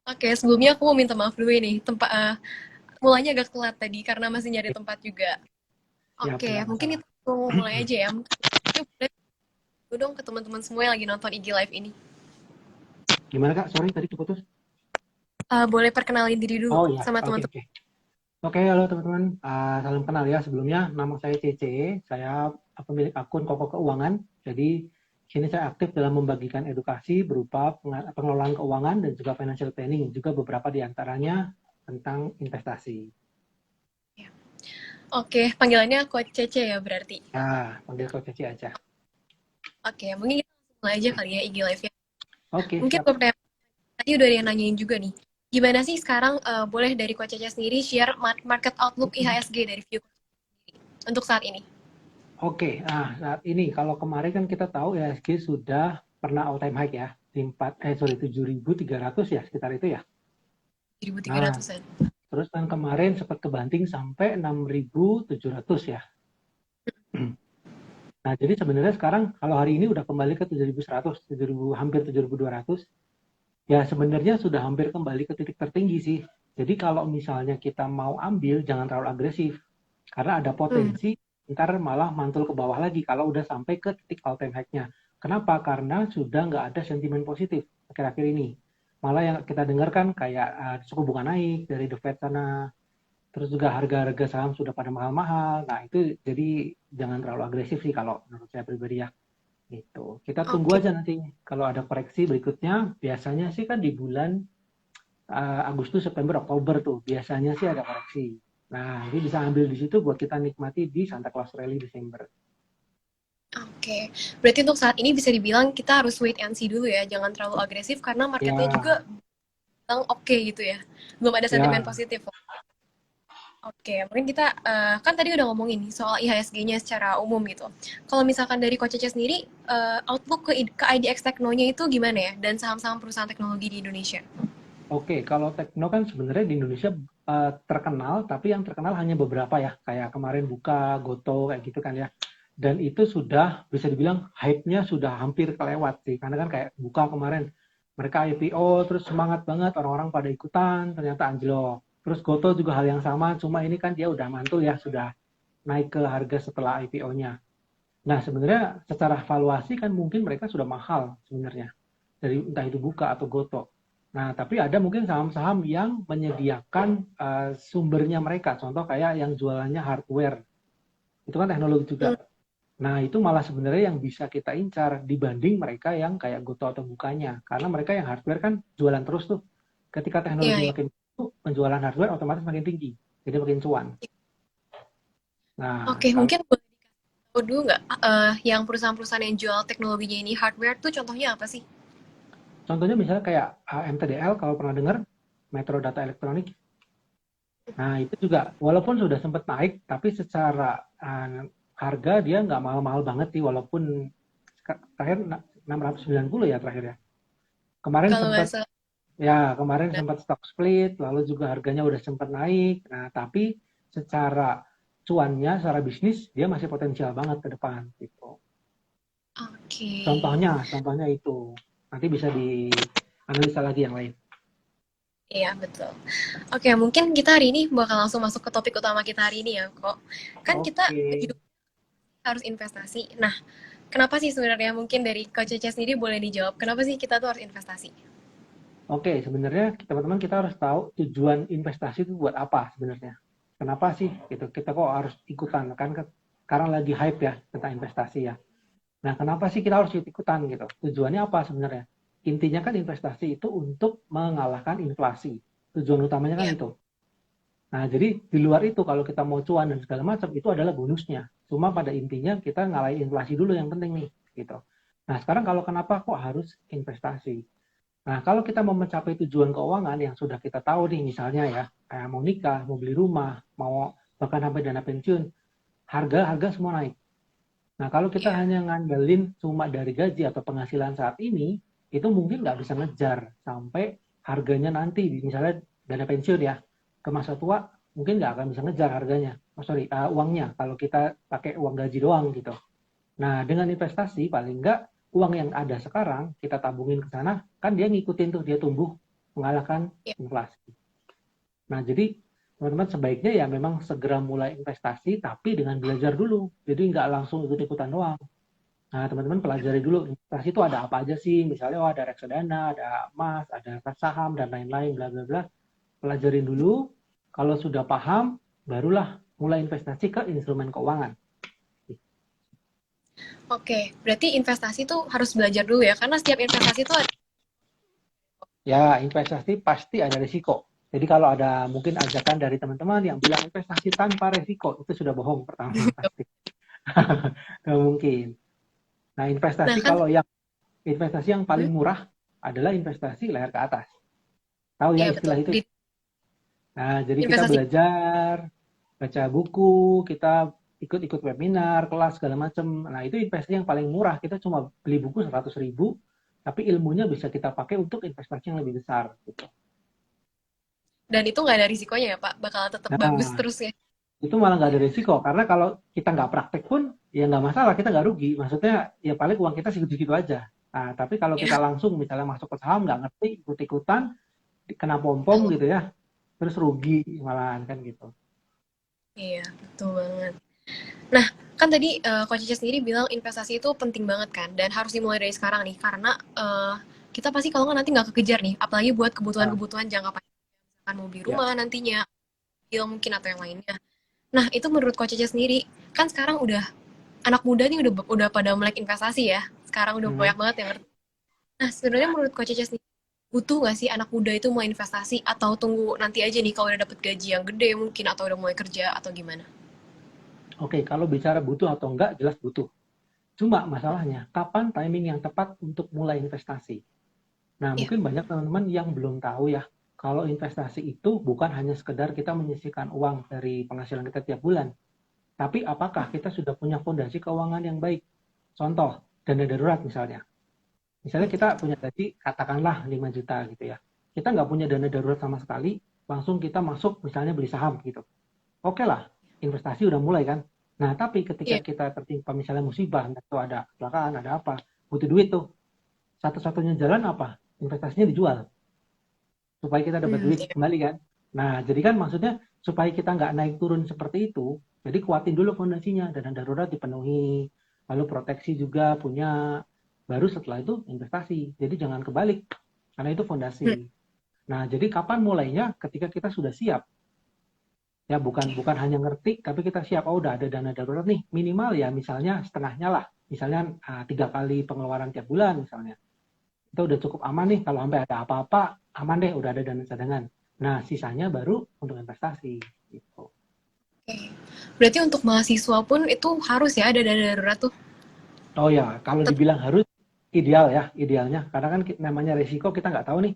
Oke, sebelumnya aku mau minta maaf dulu ini. Mulanya agak telat tadi karena masih nyari tempat juga. Siap, Oke, nggak mungkin masalah. kita mau mulai aja ya. Mungkin boleh dulu dong ke teman-teman semua yang lagi nonton IG Live ini. Gimana Kak? Sorry tadi keputus. Boleh perkenalin diri dulu Oh iya, sama oke teman-teman. oke. Oke, halo teman-teman. Salam kenal ya. Sebelumnya nama saya CC. Saya pemilik akun Koko Keuangan. Jadi sini saya aktif dalam membagikan edukasi berupa pengelolaan keuangan dan juga financial planning. Juga beberapa di antaranya tentang investasi. Oke, panggilannya Coach Cece ya berarti. Ya, panggil Coach CC aja. Oke, mungkin kita langsung mulai aja kali ya IG Live-nya. Oke, Mungkin siap. beberapa tadi udah ada yang nanyain juga nih. Gimana sih sekarang boleh dari Coach Cece sendiri share market outlook IHSG dari view untuk saat ini? Oke, saat ini kalau kemarin kan kita tahu IHSG sudah pernah all time high ya di 7.300 ya sekitar itu ya. Nah, 1.300-an. terus kan kemarin sempat kebanting sampai 6.700 ya. Nah, jadi sebenarnya sekarang kalau hari ini udah kembali ke 7.100, 7.000, hampir 7.200, ya sebenarnya sudah hampir kembali ke titik tertinggi sih. Jadi kalau misalnya kita mau ambil, jangan terlalu agresif. Karena ada Hmm, potensi ntar malah mantul ke bawah lagi kalau udah sampai ke titik all time high-nya. Kenapa? Karena sudah nggak ada sentimen positif akhir-akhir ini. Malah yang kita dengarkan kayak suku bunga naik dari The Fed sana, terus juga harga-harga saham sudah pada mahal-mahal. Nah, itu jadi jangan terlalu agresif sih kalau menurut saya pribadi ya. Gitu. Kita tunggu oke. aja nanti kalau ada koreksi berikutnya. Biasanya sih kan di bulan Agustus, September, Oktober tuh biasanya sih ada koreksi. Nah, ini bisa ambil di situ buat kita nikmati di Santa Claus Rally Desember. Oke, berarti untuk saat ini bisa dibilang kita harus wait and see dulu ya, jangan terlalu agresif karena marketnya juga Ya, bilang oke gitu ya, belum ada sentimen ya, positif. Oke, mungkin kita kan tadi udah ngomongin nih soal IHSG-nya secara umum gitu. Kalau misalkan dari Coach Cece sendiri, outlook ke IDX Teknonya itu gimana ya, dan saham-saham perusahaan teknologi di Indonesia? oke. Kalau Tekno kan sebenarnya di Indonesia terkenal, tapi yang terkenal hanya beberapa ya. Kayak kemarin Buka, Goto, kayak gitu kan ya. Dan itu sudah bisa dibilang hype-nya sudah hampir kelewat sih. Karena kan kayak Buka kemarin, mereka IPO, terus semangat banget, orang-orang pada ikutan, ternyata anjlok. Terus Goto juga hal yang sama, cuma ini kan dia udah mantul ya, sudah naik ke harga setelah IPO-nya. Nah, sebenarnya secara valuasi kan mungkin mereka sudah mahal sebenarnya dari entah itu Buka atau Goto. Nah, tapi ada mungkin saham-saham yang menyediakan sumbernya mereka. Contoh kayak yang jualannya hardware. Itu kan teknologi juga. Hmm, Nah, itu malah sebenarnya yang bisa kita incar dibanding mereka yang kayak Goto atau Bukanya. Karena mereka yang hardware kan jualan terus tuh. Ketika iya, teknologi iya. makin penjualan hardware otomatis makin tinggi. Jadi makin cuan. Nah, Oke, kalau mungkin boleh tahu dulu nggak, yang perusahaan-perusahaan yang jual teknologinya ini hardware tuh contohnya apa sih? contohnya misalnya kayak MTDL kalau pernah dengar, Metro Data Elektronik. Nah, itu juga walaupun sudah sempat naik, tapi secara harga dia nggak mahal-mahal banget sih, walaupun terakhir 690 ya terakhir ya. Kemarin Kalau nggak sempat salah. kemarin sempat stock split, lalu juga harganya udah sempat naik. Nah, tapi secara cuannya, secara bisnis dia masih potensial banget ke depan gitu. Oke. Contohnya itu. Nanti bisa dianalisa lagi yang lain. Iya, betul. Oke, mungkin kita hari ini bakal langsung masuk ke topik utama kita hari ini ya, kok. Kan kita Oke. hidup harus investasi. Nah, kenapa sih sebenarnya mungkin dari Coach Cece sendiri boleh dijawab, kenapa sih kita tuh harus investasi? Oke, sebenarnya teman-teman kita harus tahu tujuan investasi itu buat apa sebenarnya. Kenapa sih gitu? Kita kok harus ikutan kan sekarang lagi hype ya tentang investasi ya. Nah, kenapa sih kita harus ikutan gitu? Tujuannya apa sebenarnya? Intinya kan investasi itu untuk mengalahkan inflasi. Tujuan utamanya kan Ya, itu. Nah, jadi di luar itu kalau kita mau cuan dan segala macam itu adalah bonusnya. Cuma pada intinya kita ngalahin inflasi dulu yang penting nih gitu. Nah, sekarang kalau kenapa kok harus investasi? Nah, kalau kita mau mencapai tujuan keuangan yang sudah kita tahu nih, misalnya ya, kayak mau nikah, mau beli rumah, mau bahkan sampai dana pensiun, harga-harga semua naik. Nah, kalau kita ya, hanya ngandelin cuma dari gaji atau penghasilan saat ini, itu mungkin nggak bisa ngejar sampai harganya nanti, misalnya dana pensiun ya, ke masa tua, mungkin nggak akan bisa ngejar harganya. Oh, sorry, uangnya, kalau kita pakai uang gaji doang gitu. Nah, dengan investasi paling enggak uang yang ada sekarang kita tabungin ke sana, kan dia ngikutin tuh dia tumbuh. mengalahkan Iya. inflasi. Nah, jadi teman-teman sebaiknya ya memang segera mulai investasi, tapi dengan belajar dulu. Jadi nggak langsung ikut-ikutan doang. Nah, teman-teman pelajari dulu investasi itu ada apa aja sih. Misalnya, oh ada reksadana, ada emas, ada saham, dan lain-lain, bla bla bla. Pelajarin dulu. Kalau sudah paham, barulah mulai investasi ke instrumen keuangan. Oke, berarti investasi tuh harus belajar dulu ya, karena setiap investasi tuh ada. Ya, investasi pasti ada risiko. Jadi kalau ada mungkin ajakan dari teman-teman yang bilang investasi tanpa risiko, itu sudah bohong pertama pasti. Nggak mungkin. Nah, Nah investasi kan, kalau yang investasi yang hmm, paling murah adalah investasi layar ke atas. Tahu ya iya betul. istilah itu? Di Nah, jadi kita investasi, belajar, baca buku, kita ikut-ikut webinar, kelas, segala macam. Nah, itu investasi yang paling murah. Kita cuma beli buku 100.000, tapi ilmunya bisa kita pakai untuk investasi yang lebih besar. Gitu. dan itu nggak ada risikonya ya Pak, bakal tetap bagus Nah, terus ya. itu malah nggak ada risiko. Karena kalau kita nggak praktek pun, ya nggak masalah, kita nggak rugi. Maksudnya, ya paling uang kita segitu-segitu aja. Nah, tapi kalau kita Iya, langsung misalnya masuk ke saham, nggak ngerti, ikut-ikutan, kena pom-pom gitu ya, terus rugi malahan kan gitu. iya betul banget. Nah, kan tadi Coach Cece sendiri bilang investasi itu penting banget kan, dan harus dimulai dari sekarang nih, karena kita pasti kalau nggak nanti nggak kekejar nih, apalagi buat Nah, kebutuhan-kebutuhan jangka panjang, kan mau beli ya. rumah nantinya, mobil mungkin atau yang lainnya. Nah, itu menurut Coach Cece sendiri, kan sekarang udah anak muda nih udah pada melek investasi ya. Sekarang udah Hmm. banyak banget yang ngerti. Nah, sebenarnya menurut Coach Cece sendiri, butuh nggak sih anak muda itu mau investasi atau tunggu nanti aja nih kalau udah dapet gaji yang gede mungkin atau udah mulai kerja atau gimana? Oke, kalau bicara butuh atau enggak, jelas butuh. Cuma masalahnya, kapan timing yang tepat untuk mulai investasi? Nah, Iya, mungkin banyak teman-teman yang belum tahu ya, kalau investasi itu bukan hanya sekedar kita menyisihkan uang dari penghasilan kita tiap bulan, tapi apakah kita sudah punya fondasi keuangan yang baik? Contoh, dana darurat misalnya. Misalnya kita punya gaji, katakanlah 5 juta gitu ya. Kita nggak punya dana darurat sama sekali, langsung kita masuk misalnya beli saham gitu. Oke lah, investasi udah mulai kan. Nah, tapi ketika iya, kita tertimpa misalnya musibah, entah itu ada kecelakaan, ada apa, butuh duit tuh. Satu-satunya jalan apa? Investasinya dijual supaya kita dapat duit iya. kembali kan. Nah, jadi kan maksudnya supaya kita nggak naik turun seperti itu, jadi kuatin dulu fondasinya, dana darurat dipenuhi, lalu proteksi juga punya, baru setelah itu investasi. Jadi jangan kebalik, karena itu fondasi. Hmm, Nah, jadi kapan mulainya? Ketika kita sudah siap. Ya, bukan oke. bukan hanya ngerti, tapi kita siap. Oh, udah ada dana darurat nih, minimal ya misalnya setengahnya lah. Misalnya 3 kali pengeluaran tiap bulan misalnya. Itu udah cukup aman nih, kalau sampai ada apa-apa, aman deh, udah ada dana cadangan. Nah, sisanya baru untuk investasi. Gitu. Oke. Berarti untuk mahasiswa pun itu harus ya ada dana darurat tuh. Oh ya, kalau Tetap dibilang harus, ideal ya, idealnya. Karena kan namanya resiko kita nggak tahu nih.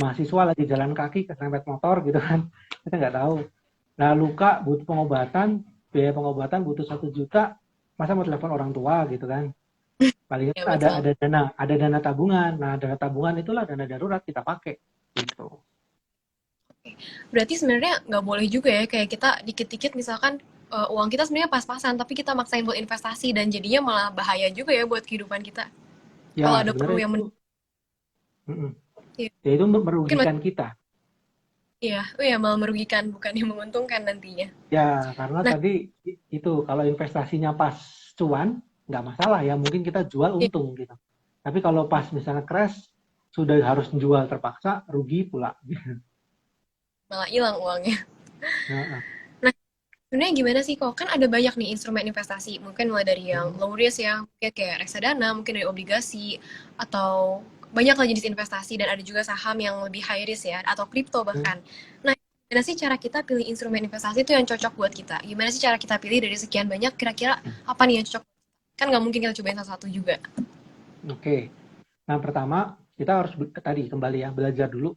Mahasiswa lagi jalan kaki, keserempet motor gitu kan. Kita nggak tahu. Nah, luka butuh pengobatan, biaya pengobatan butuh 1 juta, masa mau telepon orang tua gitu kan. Paling ya ada betul. dana tabungan. Nah, dana tabungan itulah dana darurat kita pakai gitu. Berarti sebenarnya nggak boleh juga ya kayak kita dikit-dikit misalkan uang kita sebenarnya pas-pasan tapi kita maksain buat investasi dan jadinya malah bahaya juga ya buat kehidupan kita. Ya, Kalau ada perlu sebenarnya yang itu ya, ya itu mungkin merugikan kita. iya, oh ya malah merugikan bukan yang menguntungkan nantinya. Ya, karena Nah, tadi itu kalau investasinya pas cuan, nggak masalah ya, mungkin kita jual ya, untung gitu. Tapi kalau pas misalnya crash, sudah harus jual terpaksa, rugi pula. malah hilang uangnya. Nah, Nah, sebenarnya gimana sih kok? Kan ada banyak nih instrumen investasi. Mungkin mulai dari yang hmm, low risk ya, mungkin kayak reksadana, mungkin dari obligasi, atau banyak lah jenis investasi dan ada juga saham yang lebih high risk ya, atau kripto hmm, bahkan. Nah, gimana sih cara kita pilih instrumen investasi itu yang cocok buat kita? Gimana sih cara kita pilih dari sekian banyak, kira-kira apa nih yang cocok? Kan nggak mungkin kita cobain satu-satu juga. oke. Nah, pertama kita harus tadi kembali ya, belajar dulu.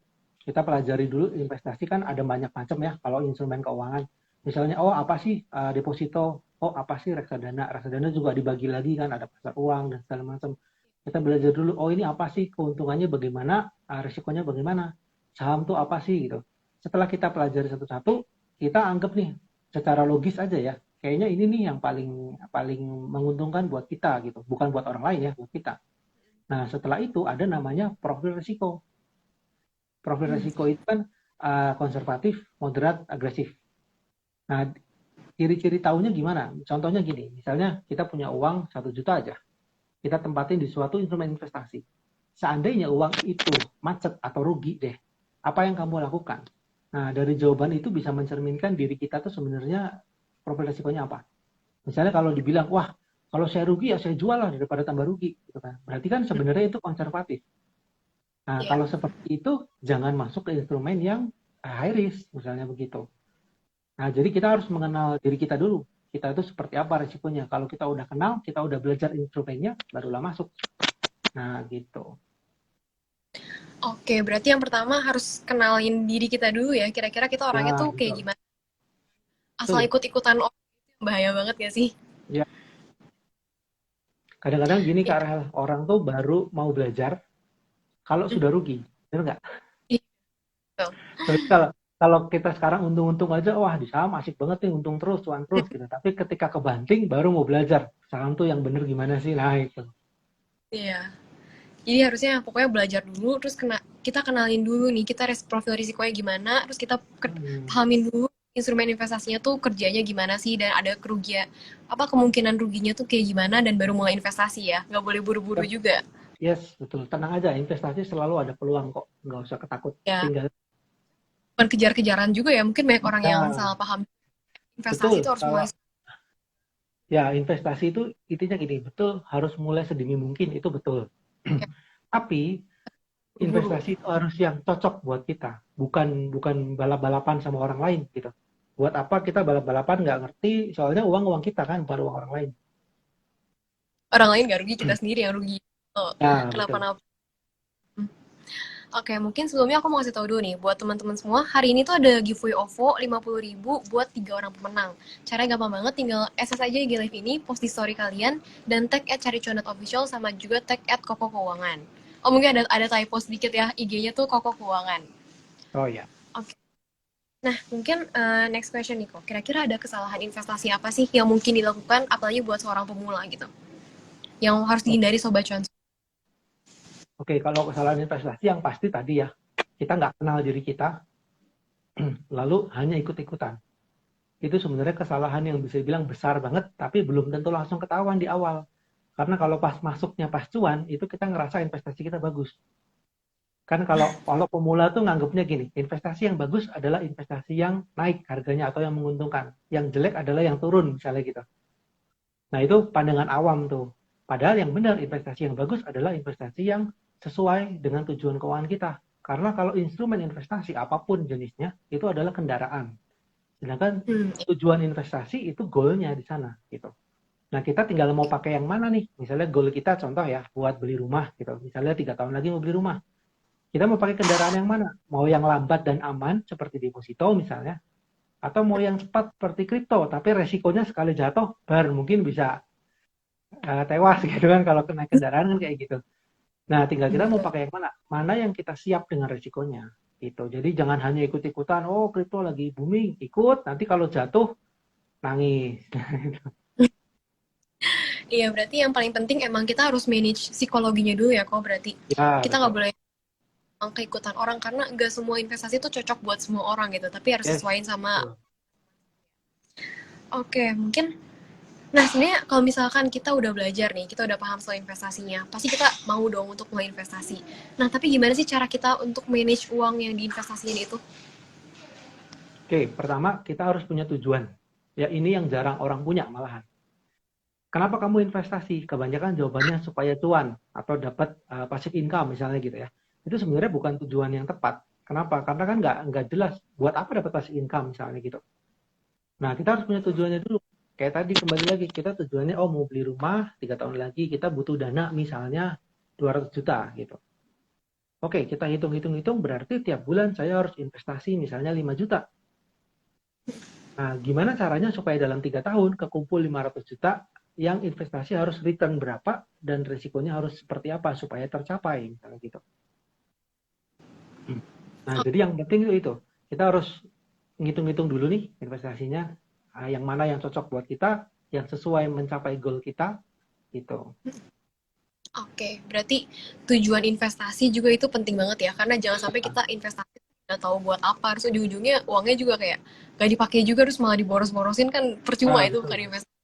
Kita pelajari dulu investasi kan ada banyak macam ya kalau instrumen keuangan. Misalnya, oh apa sih deposito, oh apa sih reksadana. Reksadana juga dibagi lagi kan, ada pasar uang dan segala macam. Kita belajar dulu, oh ini apa sih keuntungannya bagaimana, risikonya bagaimana. Saham tuh apa sih gitu. Setelah kita pelajari satu-satu, kita anggap nih secara logis aja ya. Kayaknya ini nih yang paling paling menguntungkan buat kita gitu, bukan buat orang lain ya, buat kita. Nah, setelah itu ada namanya profil risiko. Profil Hmm. resiko itu kan konservatif, moderat, agresif. Nah, ciri-ciri tahunya gimana? Contohnya gini, misalnya kita punya uang 1 juta aja, kita tempatin di suatu instrumen investasi. Seandainya uang itu macet atau rugi deh, apa yang kamu lakukan? Nah, dari jawaban itu bisa mencerminkan diri kita tuh sebenarnya profil resikonya apa. Misalnya kalau dibilang, wah, kalau saya rugi ya saya jual lah daripada tambah rugi, gitu kan. Berarti kan sebenarnya itu konservatif. Nah, Iya. kalau seperti itu, jangan masuk ke instrumen yang high risk, misalnya begitu. Nah, jadi kita harus mengenal diri kita dulu. Kita itu seperti apa resikonya. Kalau kita udah kenal, kita udah belajar instrumennya, barulah masuk. Nah, gitu. Oke, berarti yang pertama harus kenalin diri kita dulu ya. Kira-kira kita orangnya Ya, tuh kayak betul. gimana? Asal Betul. ikut-ikutan orang itu bahaya banget gak sih? Ya, kadang-kadang gini Iya, Kak Rahel, orang tuh baru mau belajar kalau sudah rugi. Benar nggak? iya, betul. Berarti kalau kita sekarang untung-untung aja, wah di saham asik banget nih, untung terus, cuan terus gitu. Tapi ketika kebanting baru mau belajar saham tuh yang bener gimana sih? Nah itu. Iya. Jadi harusnya pokoknya belajar dulu, terus kita kenalin dulu nih, kita profil risikonya gimana, terus kita Hmm, pahamin dulu instrumen investasinya tuh kerjanya gimana sih, dan ada kerugian, apa kemungkinan ruginya tuh kayak gimana, dan baru mulai investasi ya. Nggak boleh buru-buru yep, juga. yes, betul. Tenang aja, investasi selalu ada peluang kok. Nggak usah ketakut. Ya, Tinggal, bukan kejar-kejaran juga ya. Mungkin banyak orang yang ya, salah paham. Investasi betul. itu harus Kalau mulai. ya investasi itu intinya gini, betul harus mulai sedini mungkin, itu betul. Ya, Tapi buru-buru. investasi itu harus yang cocok buat kita, bukan bukan balap-balapan sama orang lain gitu. Buat apa kita balap-balapan nggak ngerti, soalnya uang uang kita kan, bukan uang orang lain. Orang lain nggak rugi, kita sendiri yang rugi. Oh, Ya betul. kenapa-napa. Oke, mungkin sebelumnya aku mau kasih tahu dulu nih, buat teman-teman semua, hari ini tuh ada giveaway OVO 50.000 buat 3 orang pemenang. Caranya gampang banget, tinggal SS aja IG Live ini, post di story kalian, dan tag @caricuan.official sama juga tag @koko keuangan. Oh, mungkin ada typo sedikit ya, IG-nya tuh koko keuangan. Oh ya. Oke. Nah, mungkin next question nih kok. Kira-kira ada kesalahan investasi apa sih yang mungkin dilakukan, apalagi buat seorang pemula gitu? Yang harus dihindari sobat cuan. Oke, kalau kesalahan investasi yang pasti tadi ya, kita nggak kenal diri kita, lalu hanya ikut-ikutan. Itu sebenarnya kesalahan yang bisa dibilang besar banget, tapi belum tentu langsung ketahuan di awal. Karena kalau pas masuknya pas cuan, itu kita ngerasa investasi kita bagus. Kan kalau pemula tuh nganggapnya gini, investasi yang bagus adalah investasi yang naik harganya atau yang menguntungkan. Yang jelek adalah yang turun misalnya gitu. Nah itu pandangan awam tuh. Padahal yang benar investasi yang bagus adalah investasi yang sesuai dengan tujuan keuangan kita. Karena kalau instrumen investasi apapun jenisnya itu adalah kendaraan. Sedangkan Hmm, tujuan investasi itu goalnya di sana gitu. Nah kita tinggal mau pakai yang mana nih? Misalnya goal kita contoh ya buat beli rumah gitu. Misalnya 3 tahun lagi mau beli rumah. Kita mau pakai kendaraan yang mana? Mau yang lambat dan aman seperti deposito misalnya, atau mau yang cepat seperti kripto, tapi resikonya sekali jatuh bar mungkin bisa tewas gitu kan kalau kena kendaraan kan kayak gitu. Nah, tinggal kita mau betul. pakai yang mana? Mana yang kita siap dengan resikonya gitu. Jadi jangan hanya ikut-ikutan, oh kripto lagi booming, ikut, nanti kalau jatuh nangis. Iya, berarti yang paling penting emang kita harus manage psikologinya dulu ya kok berarti. Ya, Kita nggak betul. boleh keikutan orang karena nggak semua investasi itu cocok buat semua orang gitu, tapi harus Yes, sesuaiin sama. betul. Oke, mungkin nah sebenarnya kalau misalkan kita udah belajar nih, kita udah paham soal investasinya, pasti kita mau dong untuk mulai investasi. Nah, tapi gimana sih cara kita untuk manage uang yang diinvestasiin itu? Oke, pertama kita harus punya tujuan. Ya ini yang jarang orang punya malahan. Kenapa kamu investasi? Kebanyakan jawabannya supaya cuan atau dapat passive income misalnya gitu ya. Itu sebenarnya bukan tujuan yang tepat. Kenapa? Karena kan nggak jelas buat apa dapat passive income misalnya gitu. Nah kita harus punya tujuannya dulu. Kayak tadi kembali lagi kita tujuannya oh mau beli rumah 3 tahun lagi kita butuh dana misalnya 200 juta gitu. Oke kita hitung-hitung berarti tiap bulan saya harus investasi misalnya 5 juta. Nah, gimana caranya supaya dalam 3 tahun kekumpul 500 juta yang investasi harus return berapa dan risikonya harus seperti apa supaya tercapai misalnya gitu. Nah, jadi yang penting itu kita harus ngitung-ngitung dulu nih investasinya yang mana yang cocok buat kita, yang sesuai mencapai goal kita gitu. Oke, berarti tujuan investasi juga itu penting banget ya, karena jangan sampai Ya, kita investasi nggak tahu buat apa, terus ujung-ujungnya uangnya juga kayak nggak dipakai juga, terus malah diboros-borosin kan percuma itu bukan betul. investasi.